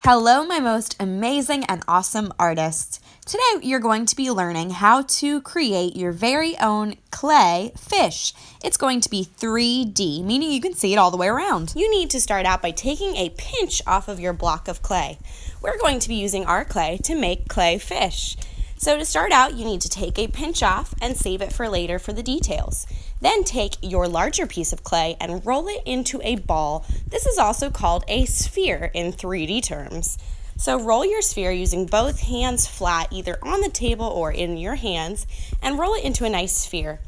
Hello, my most amazing and awesome artists. Today, you're going to be learning how to create your very own clay fish. It's going to be 3D, meaning you can see it all the way around. You need to start out by taking a pinch off of your block of clay. We're going to be using our clay to make clay fish. So to start out, you need to take a pinch off and save it for later for the details. Then take your larger piece of clay and roll it into a ball. This is also called a sphere in 3D terms. So roll your sphere using both hands flat, either on the table or in your hands, and roll it into a nice sphere.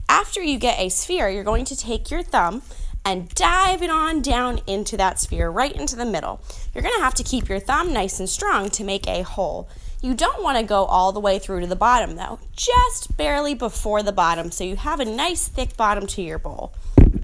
After you get a sphere, you're going to take your thumb and dive it on down into that sphere, right into the middle. You're going to have to keep your thumb nice and strong to make a hole. You don't want to go all the way through to the bottom though, just barely before the bottom, so you have a nice thick bottom to your bowl.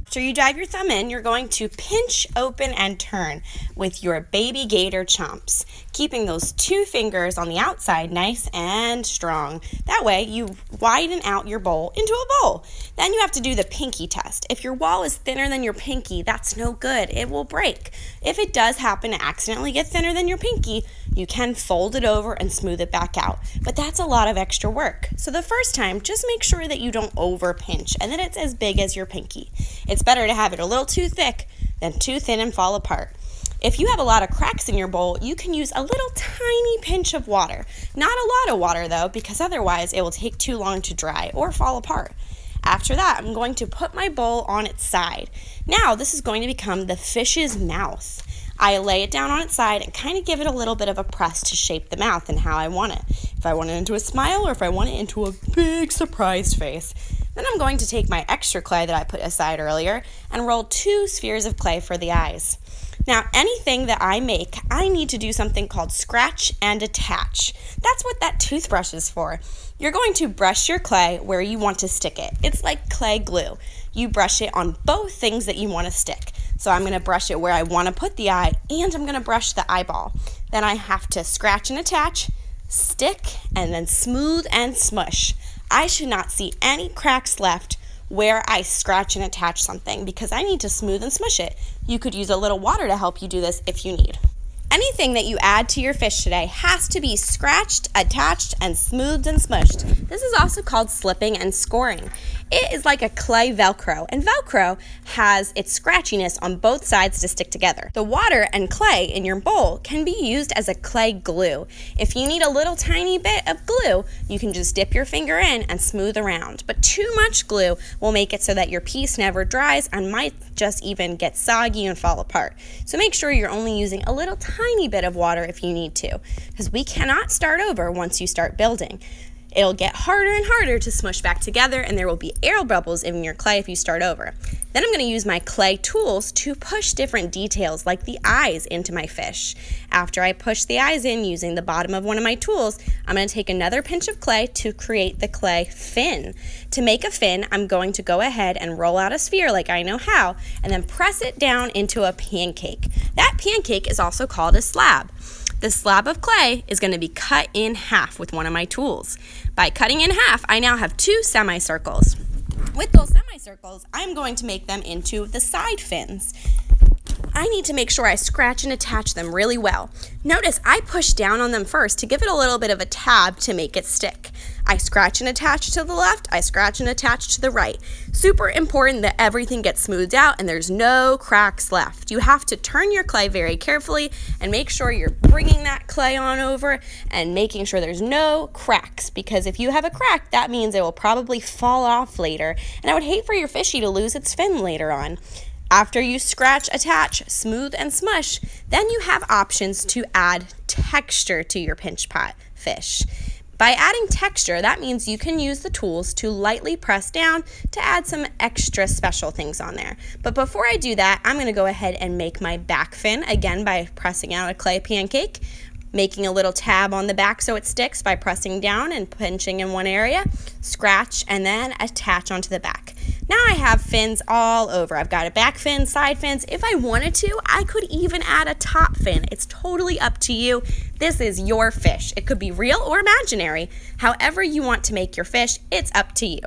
After you dive your thumb in, you're going to pinch, open, and turn with your baby gator chomps, keeping those two fingers on the outside nice and strong. That way you widen out your bowl into a bowl. Then you have to do the pinky test. If your wall is thinner than your pinky, that's no good. It will break. If it does happen to accidentally get thinner than your pinky, you can fold it over and smooth it back out. But that's a lot of extra work. So the first time, just make sure that you don't over pinch and that it's as big as your pinky. It's better to have it a little too thick than too thin and fall apart. If you have a lot of cracks in your bowl, you can use a little tiny pinch of water. Not a lot of water though, because otherwise it will take too long to dry or fall apart. After that, I'm going to put my bowl on its side. Now this is going to become the fish's mouth. I lay it down on its side and kind of give it a little bit of a press to shape the mouth and how I want it. If I want it into a smile or if I want it into a big surprised face. Then I'm going to take my extra clay that I put aside earlier and roll 2 spheres of clay for the eyes. Now, anything that I make, I need to do something called scratch and attach. That's what that toothbrush is for. You're going to brush your clay where you want to stick it. It's like clay glue. You brush it on both things that you want to stick. So I'm going to brush it where I want to put the eye, and I'm going to brush the eyeball. Then I have to scratch and attach, stick, and then smooth and smush. I should not see any cracks left where I scratch and attach something because I need to smooth and smush it. You could use a little water to help you do this if you need. Anything that you add to your fish today has to be scratched, attached, and smoothed and smushed. This is also called slipping and scoring. It is like a clay Velcro, and Velcro has its scratchiness on both sides to stick together. The water and clay in your bowl can be used as a clay glue. If you need a little tiny bit of glue, you can just dip your finger in and smooth around. But too much glue will make it so that your piece never dries and might just even get soggy and fall apart. So make sure you're only using a little tiny bit of water if you need to, because we cannot start over once you start building. It'll get harder and harder to smush back together, and there will be air bubbles in your clay if you start over. Then I'm going to use my clay tools to push different details like the eyes into my fish. After I push the eyes in using the bottom of one of my tools, I'm going to take another pinch of clay to create the clay fin. To make a fin, I'm going to go ahead and roll out a sphere like I know how, and then press it down into a pancake. That pancake is also called a slab. The slab of clay is going to be cut in half with one of my tools. By cutting in half, I now have 2 semicircles. With those semicircles, I'm going to make them into the side fins. I need to make sure I scratch and attach them really well. Notice I push down on them first to give it a little bit of a tab to make it stick. I scratch and attach to the left, I scratch and attach to the right. Super important that everything gets smoothed out and there's no cracks left. You have to turn your clay very carefully and make sure you're bringing that clay on over and making sure there's no cracks, because if you have a crack, that means it will probably fall off later, and I would hate for your fishy to lose its fin later on. After you scratch, attach, smooth, and smush, then you have options to add texture to your pinch pot fish. By adding texture, that means you can use the tools to lightly press down to add some extra special things on there. But before I do that, I'm going to go ahead and make my back fin, again by pressing out a clay pancake, making a little tab on the back so it sticks by pressing down and pinching in one area, scratch, and then attach onto the back. Now I have fins all over. I've got a back fin, side fins. If I wanted to, I could even add a top fin. It's totally up to you. This is your fish. It could be real or imaginary. However you want to make your fish, it's up to you.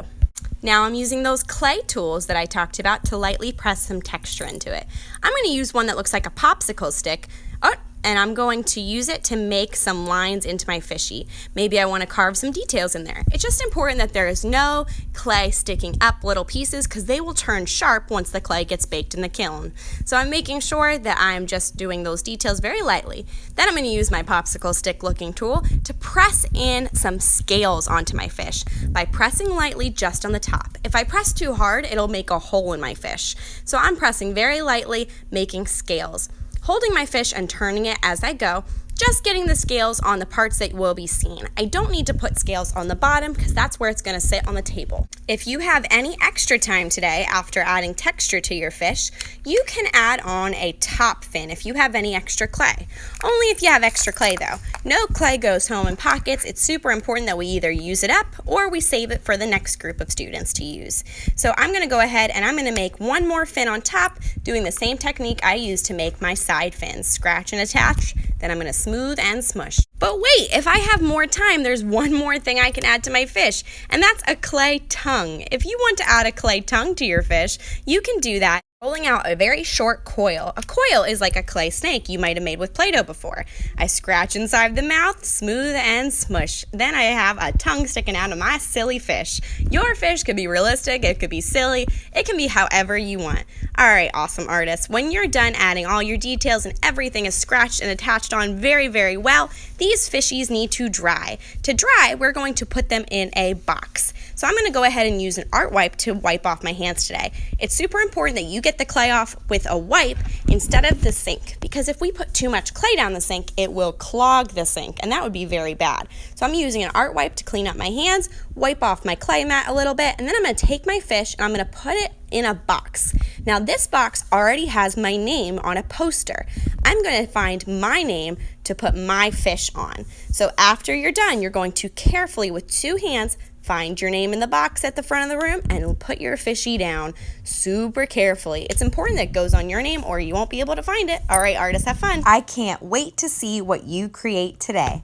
Now I'm using those clay tools that I talked about to lightly press some texture into it. I'm going to use one that looks like a popsicle stick. Oh, and I'm going to use it to make some lines into my fishy. Maybe I want to carve some details in there. It's just important that there is no clay sticking up little pieces because they will turn sharp once the clay gets baked in the kiln. So I'm making sure that I'm just doing those details very lightly. Then I'm going to use my popsicle stick looking tool to press in some scales onto my fish by pressing lightly just on the top. If I press too hard, it'll make a hole in my fish. So I'm pressing very lightly, making scales. Holding my fish and turning it as I go, just getting the scales on the parts that will be seen. I don't need to put scales on the bottom because that's where it's going to sit on the table. If you have any extra time today after adding texture to your fish, you can add on a top fin if you have any extra clay. Only if you have extra clay though. No clay goes home in pockets. It's super important that we either use it up or we save it for the next group of students to use. So I'm going to go ahead and I'm going to make one more fin on top, doing the same technique I used to make my side fins. Scratch and attach, then I'm going to smooth and smush. But wait, if I have more time, there's one more thing I can add to my fish, and that's a clay tongue. If you want to add a clay tongue to your fish, you can do that. Rolling out a very short coil. A coil is like a clay snake you might have made with Play-Doh before. I scratch inside the mouth, smooth and smush. Then I have a tongue sticking out of my silly fish. Your fish could be realistic, it could be silly, it can be however you want. Alright, awesome artists. When you're done adding all your details and everything is scratched and attached on very, very well, these fishies need to dry. To dry, we're going to put them in a box. So I'm going to go ahead and use an art wipe to wipe off my hands today. It's super important that you get the clay off with a wipe instead of the sink, because if we put too much clay down the sink, it will clog the sink, and that would be very bad. So I'm using an art wipe to clean up my hands, wipe off my clay mat a little bit, and then I'm going to take my fish and I'm going to put it in a box. Now this box already has my name on a poster. I'm going to find my name to put my fish on. So after you're done, you're going to carefully, with two hands, find your name in the box at the front of the room and put your fishy down super carefully. It's important that it goes on your name or you won't be able to find it. All right, artists, have fun. I can't wait to see what you create today.